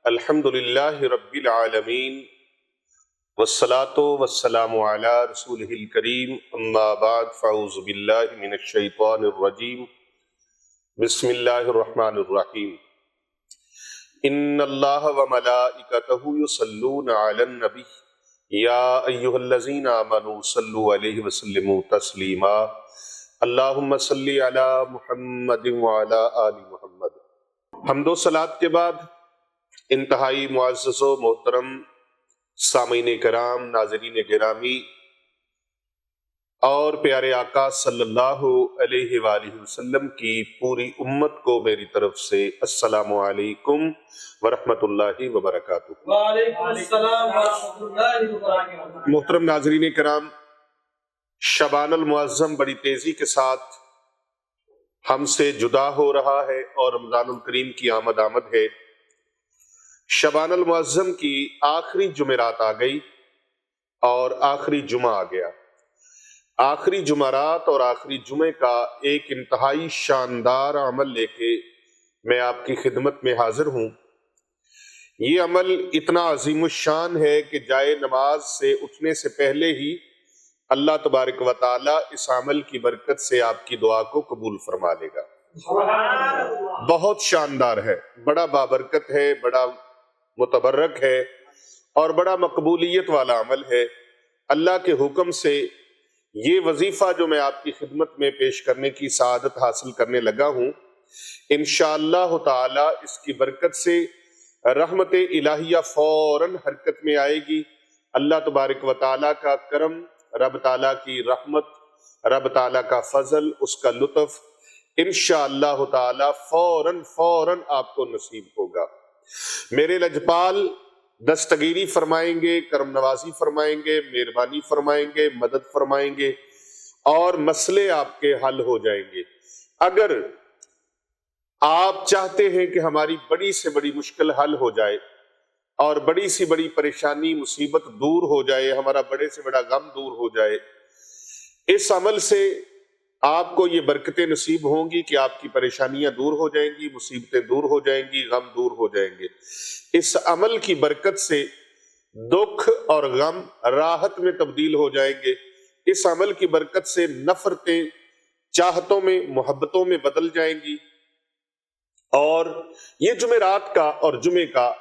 الحمدللہ رب العالمین والصلاة والسلام علی رسولہ الکریم اما بعد فاعوذ باللہ من الشیطان الرجیم بسم اللہ الرحمن الرحیم ان اللہ وملائکتہ یصلون علی النبی یا ایہا الذین آمنوا صلوا علیہ وسلموا تسلیما اللہم صلی علی محمد وعلی آل محمد۔ حمد و صلوات کے بعد انتہائی معزز و محترم سامعین کرام، ناظرین گرامی اور پیارے آقا صلی اللہ علیہ وآلہ وسلم کی پوری امت کو میری طرف سے السلام علیکم ورحمۃ اللہ وبرکاتہ۔ وعلیکم السلام ورحمۃ اللہ وبرکاتہ۔ محترم ناظرین کرام، شعبان المعظم بڑی تیزی کے ساتھ ہم سے جدا ہو رہا ہے اور رمضان الکریم کی آمد ہے۔ شعبان المعظم کی آخری جمعرات آ گئی اور آخری جمعہ آ گیا۔ آخری جمعرات اور آخری جمعے کا ایک انتہائی شاندار عمل لے کے میں آپ کی خدمت میں حاضر ہوں۔ یہ عمل اتنا عظیم الشان ہے کہ جائے نماز سے اٹھنے سے پہلے ہی اللہ تبارک و تعالی اس عمل کی برکت سے آپ کی دعا کو قبول فرما لے گا۔ بہت شاندار ہے، بڑا بابرکت ہے، بڑا متبرک ہے اور بڑا مقبولیت والا عمل ہے۔ اللہ کے حکم سے یہ وظیفہ جو میں آپ کی خدمت میں پیش کرنے کی سعادت حاصل کرنے لگا ہوں، انشاءاللہ تعالی اس کی برکت سے رحمت الہیہ فوراً حرکت میں آئے گی۔ اللہ تبارک و تعالی کا کرم، رب تعالیٰ کی رحمت، رب تعالیٰ کا فضل، اس کا لطف انشاءاللہ تعالی فوراً آپ کو نصیب ہوگا۔ میرے لجپال دستگیری فرمائیں گے، کرم نوازی فرمائیں گے، مہربانی فرمائیں گے، مدد فرمائیں گے اور مسئلے آپ کے حل ہو جائیں گے۔ اگر آپ چاہتے ہیں کہ ہماری بڑی سے بڑی مشکل حل ہو جائے اور بڑی سی بڑی پریشانی مصیبت دور ہو جائے، ہمارا بڑے سے بڑا غم دور ہو جائے، اس عمل سے آپ کو یہ برکتیں نصیب ہوں گی کہ آپ کی پریشانیاں دور ہو جائیں گی، مصیبتیں دور ہو جائیں گی، غم دور ہو جائیں گے۔ اس عمل کی برکت سے دکھ اور غم راحت میں تبدیل ہو جائیں گے۔ اس عمل کی برکت سے نفرتیں چاہتوں میں، محبتوں میں بدل جائیں گی۔ اور یہ جمعرات کا اور جمعے کا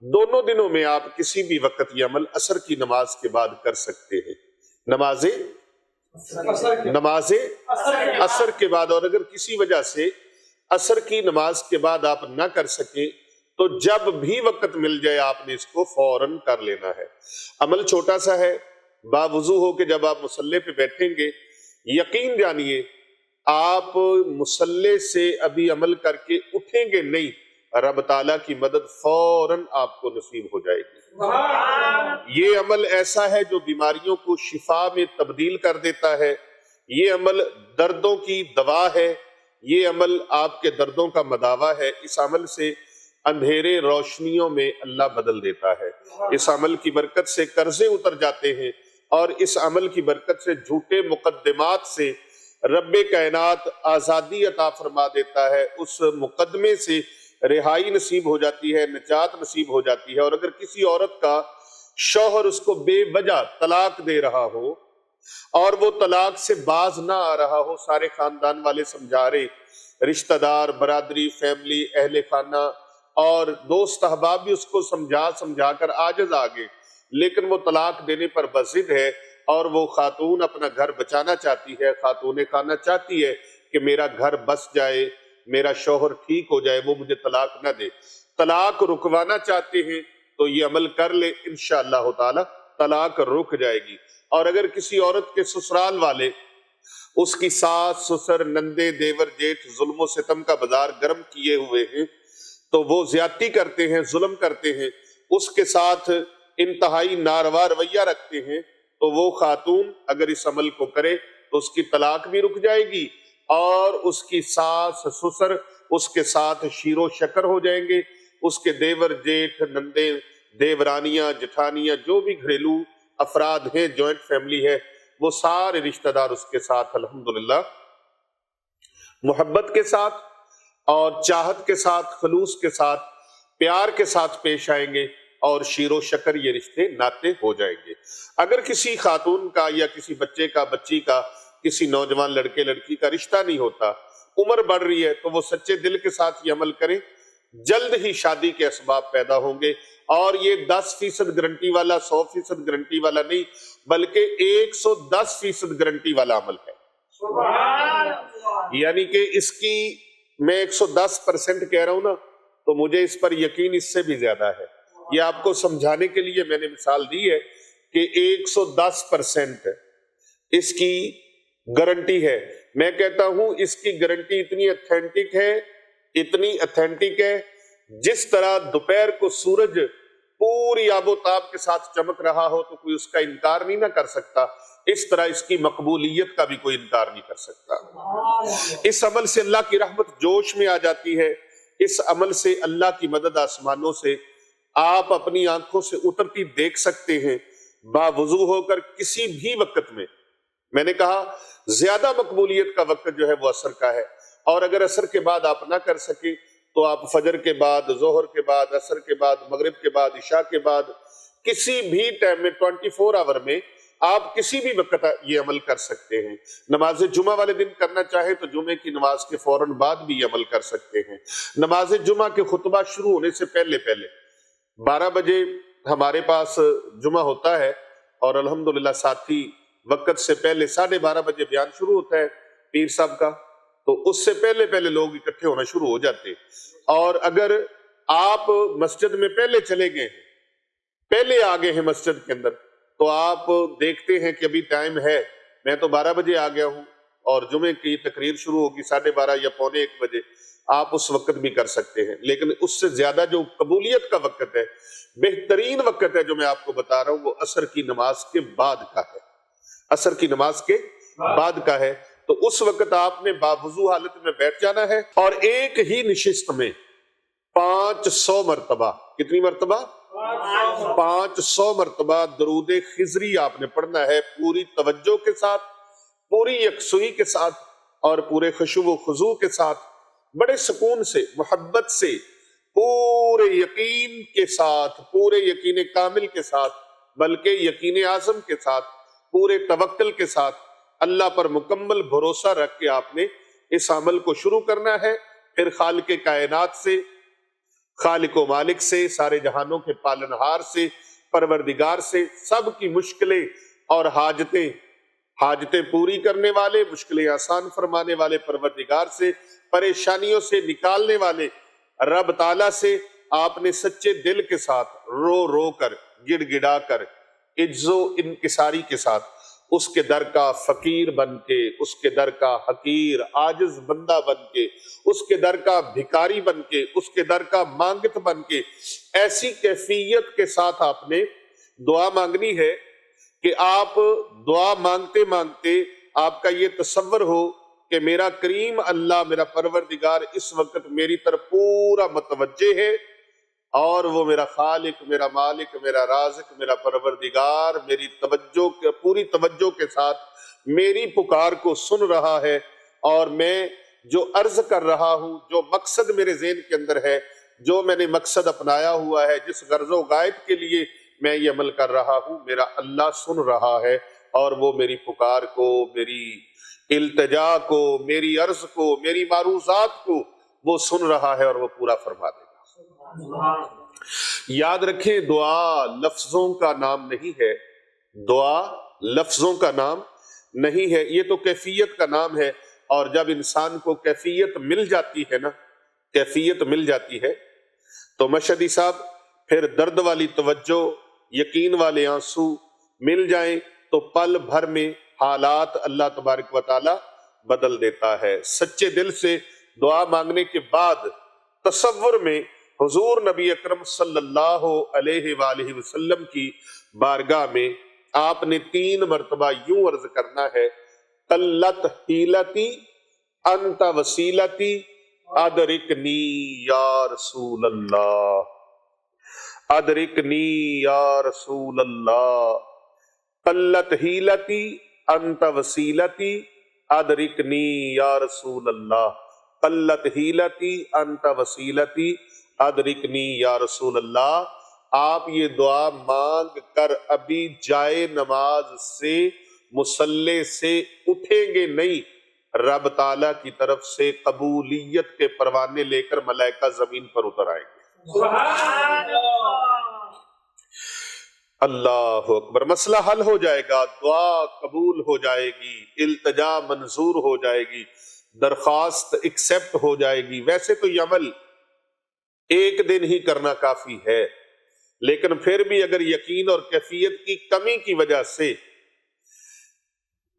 دونوں دنوں میں آپ کسی بھی وقت یہ عمل عصر کی نماز کے بعد کر سکتے ہیں۔ نماز عصر کے بعد، اور اگر کسی وجہ سے عصر کی نماز کے بعد آپ نہ کر سکیں تو جب بھی وقت مل جائے آپ نے اس کو فوراً کر لینا ہے۔ عمل چھوٹا سا ہے، باوضو ہو کہ جب آپ مصلی پہ بیٹھیں گے، یقین جانیے آپ مصلی سے ابھی عمل کر کے اٹھیں گے نہیں، رب تعالیٰ کی مدد فوراً آپ کو نصیب ہو جائے گی۔ یہ عمل ایسا ہے جو بیماریوں کو شفا میں تبدیل کر دیتا ہے۔ یہ عمل دردوں کی دوا ہے، یہ عمل آپ کے دردوں کا مداوا ہے۔ اس عمل سے اندھیرے روشنیوں میں اللہ بدل دیتا ہے۔ اس عمل کی برکت سے قرضے اتر جاتے ہیں اور اس عمل کی برکت سے جھوٹے مقدمات سے رب کائنات آزادی عطا فرما دیتا ہے۔ اس مقدمے سے رہائی نصیب ہو جاتی ہے، نجات نصیب ہو جاتی ہے۔ اور اگر کسی عورت کا شوہر اس کو بے وجہ طلاق دے رہا ہو اور وہ طلاق سے باز نہ آ رہا ہو، سارے خاندان والے سمجھا رہے، رشتہ دار، برادری، فیملی، اہل خانہ اور دوست احباب بھی اس کو سمجھا کر عاجز آ گئے، لیکن وہ طلاق دینے پر بضد ہے اور وہ خاتون اپنا گھر بچانا چاہتی ہے، خاتون خانہ چاہتی ہے کہ میرا گھر بس جائے، میرا شوہر ٹھیک ہو جائے، وہ مجھے طلاق نہ دے۔ طلاق رکوانا چاہتے ہیں تو یہ عمل کر لے، انشاءاللہ تعالی طلاق رک جائے گی۔ اور اگر کسی عورت کے سسرال والے اس کی ساس، سسر، نندے، دیور، جیٹھ ظلم و ستم کا بازار گرم کیے ہوئے ہیں تو وہ زیادتی کرتے ہیں، ظلم کرتے ہیں، اس کے ساتھ انتہائی ناروا رویہ رکھتے ہیں، تو وہ خاتون اگر اس عمل کو کرے تو اس کی طلاق بھی رک جائے گی اور اس کی ساس، سسر اس کے ساتھ شیر و شکر ہو جائیں گے۔ اس کے دیور، جیٹھ، نندے، دیورانیاں، جٹھانیاں، جو بھی گھریلو افراد ہیں، جوائنٹ فیملی ہے، وہ سارے رشتہ دار اس کے ساتھ الحمدللہ محبت کے ساتھ اور چاہت کے ساتھ، خلوص کے ساتھ پیار کے ساتھ پیش آئیں گے اور شیر و شکر یہ رشتے ناتے ہو جائیں گے۔ اگر کسی خاتون کا یا کسی بچے کا، بچی کا، کسی نوجوان لڑکے لڑکی کا رشتہ نہیں ہوتا، عمر بڑھ رہی ہے، تو وہ سچے دل کے ساتھ یہ عمل کریں، جلد ہی شادی کے اسباب پیدا ہوں گے۔ اور یہ 10% گارنٹی والا، 100% گارنٹی والا نہیں، بلکہ 110% گارنٹی والا عمل ہے۔ یعنی کہ اس کی میں 110% کہہ رہا ہوں نا، تو مجھے اس پر یقین اس سے بھی زیادہ ہے۔ یہ آپ کو سمجھانے کے لیے میں نے مثال دی ہے کہ 110% اس کی گارنٹی ہے۔ میں کہتا ہوں اس کی گارنٹی اتنی اتھینٹک ہے، جس طرح دوپہر کو سورج پوری آب و تاب کے ساتھ چمک رہا ہو تو کوئی اس کا انکار نہیں نہ کر سکتا، اس طرح اس کی مقبولیت کا بھی کوئی انکار نہیں کر سکتا۔ اس عمل سے اللہ کی رحمت جوش میں آ جاتی ہے، اس عمل سے اللہ کی مدد آسمانوں سے آپ اپنی آنکھوں سے اترتی دیکھ سکتے ہیں، باوضو ہو کر کسی بھی وقت میں۔ میں نے کہا زیادہ مقبولیت کا وقت جو ہے وہ عصر کا ہے، اور اگر عصر کے بعد آپ نہ کر سکیں تو آپ فجر کے بعد، ظہر کے بعد، عصر کے بعد، مغرب کے بعد، عشاء کے بعد، کسی بھی ٹائم میں 24 آور میں آپ کسی بھی وقت یہ عمل کر سکتے ہیں۔ نماز جمعہ والے دن کرنا چاہے تو جمعے کی نماز کے فوراً بعد بھی یہ عمل کر سکتے ہیں۔ نماز جمعہ کے خطبہ شروع ہونے سے پہلے 12 بجے ہمارے پاس جمعہ ہوتا ہے، اور الحمدللہ ساتھی وقت سے پہلے 12:30 بجے بیان شروع ہوتا ہے پیر صاحب کا، تو اس سے پہلے لوگ اکٹھے ہونا شروع ہو جاتے ہیں۔ اور اگر آپ مسجد میں پہلے چلے گئے ہیں، پہلے آ گئے ہیں مسجد کے اندر، تو آپ دیکھتے ہیں کہ ابھی ٹائم ہے، میں تو 12 بجے آ گیا ہوں اور جمعے کی تقریر شروع ہوگی 12:30 یا 12:45 بجے، آپ اس وقت بھی کر سکتے ہیں۔ لیکن اس سے زیادہ جو قبولیت کا وقت ہے، بہترین وقت ہے جو میں آپ کو بتا رہا ہوں، وہ عصر کی نماز کے بعد کا ہے۔ عصر کی نماز کے بعد کا ہے، تو اس وقت آپ نے باوضو حالت میں بیٹھ جانا ہے، اور ایک ہی نشست میں 500 مرتبہ، کتنی مرتبہ؟ 500 مرتبہ درود خضری آپ نے پڑھنا ہے، پوری توجہ کے ساتھ، پوری یکسوئی کے ساتھ، اور پورے خشوع و خضوع کے ساتھ، بڑے سکون سے، محبت سے، پورے یقین کے ساتھ، پورے یقین کامل کے ساتھ، بلکہ یقین اعظم کے ساتھ، پورے توکل کے ساتھ، اللہ پر مکمل بھروسہ رکھ کے آپ نے اس عمل کو شروع کرنا ہے۔ پھر خالق کائنات سے، خالق و مالک سے، سارے جہانوں کے پالنہار سے، پروردگار سے، سب کی مشکلیں اور حاجتیں پوری کرنے والے، مشکلیں آسان فرمانے والے پروردگار سے، پریشانیوں سے نکالنے والے رب تعالیٰ سے آپ نے سچے دل کے ساتھ، رو رو کر، گڑ گڑا کر، عجز و انکساری کے ساتھ اس کے در کا فقیر بن کے، اس کے در کا حقیر عاجز بندہ بن کے، اس کے در کا بھکاری بن کے، اس کے در کا مانگت بن کے، ایسی کیفیت کے ساتھ آپ نے دعا مانگنی ہے کہ آپ دعا مانگتے مانگتے آپ کا یہ تصور ہو کہ میرا کریم اللہ، میرا پروردگار اس وقت میری طرف پورا متوجہ ہے، اور وہ میرا خالق، میرا مالک، میرا رازق، میرا پروردگار میری پوری توجہ کے ساتھ میری پکار کو سن رہا ہے، اور میں جو عرض کر رہا ہوں، جو مقصد میرے ذہن کے اندر ہے، جو میں نے مقصد اپنایا ہوا ہے، جس غرض و غائب کے لیے میں یہ عمل کر رہا ہوں، میرا اللہ سن رہا ہے، اور وہ میری پکار کو، میری التجا کو، میری عرض کو، میری معروضات کو وہ سن رہا ہے، اور وہ پورا فرما دے گا۔ یاد رکھیں، دعا لفظوں کا نام نہیں ہے، دعا لفظوں کا نام نہیں ہے، یہ تو کیفیت کا نام ہے۔ اور جب انسان کو کیفیت مل جاتی ہے نا، کیفیت مل جاتی ہے، تو مشہدی صاحب پھر درد والی توجہ، یقین والے آنسو مل جائیں تو پل بھر میں حالات اللہ تبارک و تعالی بدل دیتا ہے۔ سچے دل سے دعا مانگنے کے بعد تصور میں حضور نبی اکرم صلی اللہ علیہ وآلہ وسلم کی بارگاہ میں آپ نے 3 مرتبہ یوں عرض کرنا ہے، قلت حیلتی انت وسیلتی ادرکنی یا رسول اللہ، ادرکنی یا رسول اللہ، قلت حیلتی انت وسیلتی ادرکنی یا رسول اللہ، قلت حیلتی انت وسیلتی ادرکنی یا رسول اللہ، آپ یہ دعا مانگ کر ابھی جائے نماز سے مصلی سے اٹھیں گے نہیں، رب تعالیٰ کی طرف سے قبولیت کے پروانے لے کر ملائکہ زمین پر اتر آئیں گے۔ سبحان اللہ۔ اللہ اکبر، مسئلہ حل ہو جائے گا، دعا قبول ہو جائے گی، التجا منظور ہو جائے گی، درخواست ایکسپٹ ہو جائے گی۔ ویسے تو یہ عمل ایک دن ہی کرنا کافی ہے، لیکن پھر بھی اگر یقین اور کیفیت کی کمی کی وجہ سے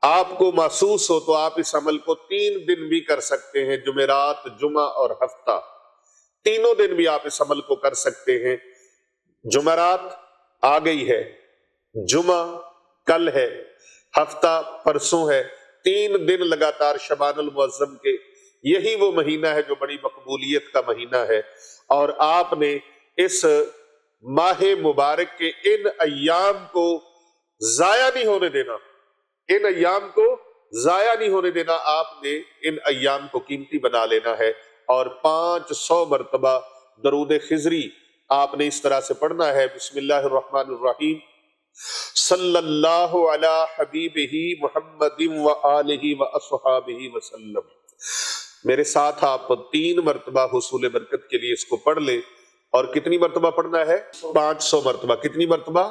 آپ کو محسوس ہو تو آپ اس عمل کو 3 دن بھی کر سکتے ہیں، جمعرات، جمعہ اور ہفتہ، تینوں دن بھی آپ اس عمل کو کر سکتے ہیں۔ جمعرات آ گئی ہے، جمعہ کل ہے، ہفتہ پرسوں ہے، 3 دن لگاتار شعبان المعظم کے، یہی وہ مہینہ ہے جو بڑی مقبولیت کا مہینہ ہے، اور آپ نے اس ماہ مبارک کے ان ایام کو ضائع نہیں ہونے دینا، ان ایام کو ضائع نہیں ہونے دینا، آپ نے ان ایام کو قیمتی بنا لینا ہے، اور 500 مرتبہ درود خضری آپ نے اس طرح سے پڑھنا ہے۔ بسم اللہ الرحمن الرحیم، صلی اللہ علی حبیبہ محمد و آلہ و اصحابہ وسلم۔ میرے ساتھ آپ 3 مرتبہ حصول برکت کے لیے اس کو پڑھ لیں، اور کتنی مرتبہ پڑھنا ہے؟ 500 مرتبہ۔ کتنی مرتبہ؟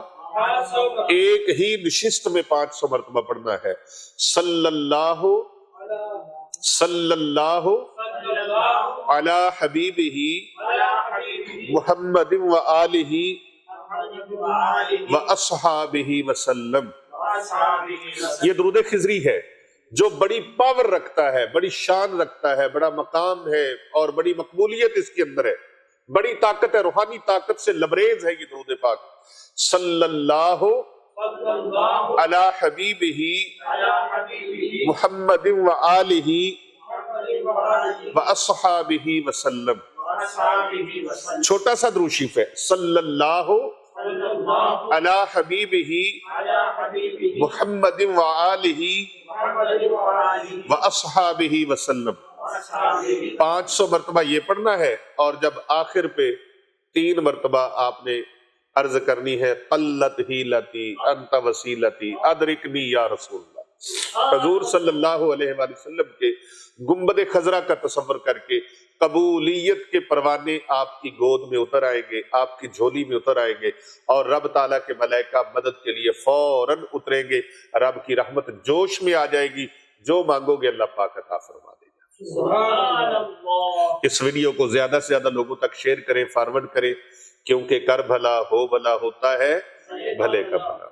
ایک ہی نشست میں 500 مرتبہ پڑھنا ہے۔ صلی اللہ علی حبیبہ محمد و آلہ و اصحابہ وسلم۔ یہ درود خضری ہے جو بڑی پاور رکھتا ہے، بڑی شان رکھتا ہے، بڑا مقام ہے، اور بڑی مقبولیت اس کے اندر ہے، بڑی طاقت ہے، روحانی طاقت سے لبریز ہے یہ درود پاک۔ صلی اللہ علی حبیبہ محمد و آلہ و اصحابہ وسلم۔ چھوٹا سا درود شریف ہے، صلی اللہ علی حبیبہ محمد و آلہ و اصحابہ وسلم۔ 500 مرتبہ یہ پڑھنا ہے، اور جب آخر پہ 3 مرتبہ آپ نے عرض کرنی ہے، قلت ہیلتی انت وسیلتی ادرکنی یا رسول اللہ۔ حضور صلی اللہ علیہ وآلہ وسلم کے گنبد خضرا کا تصور کر کے قبولیت کے پروانے آپ کی گود میں اتر آئیں گے، آپ کی جھولی میں اتر آئیں گے، اور رب تعالیٰ کے ملائکہ مدد کے لیے فوراً اتریں گے، رب کی رحمت جوش میں آ جائے گی، جو مانگو گے اللہ پاک عطا فرما دے گا۔ سبحان اللہ۔ اس ویڈیو کو زیادہ سے زیادہ لوگوں تک شیئر کریں، فارورڈ کریں، کیونکہ کر بھلا ہو بھلا ہوتا ہے بھلے کا بھلا۔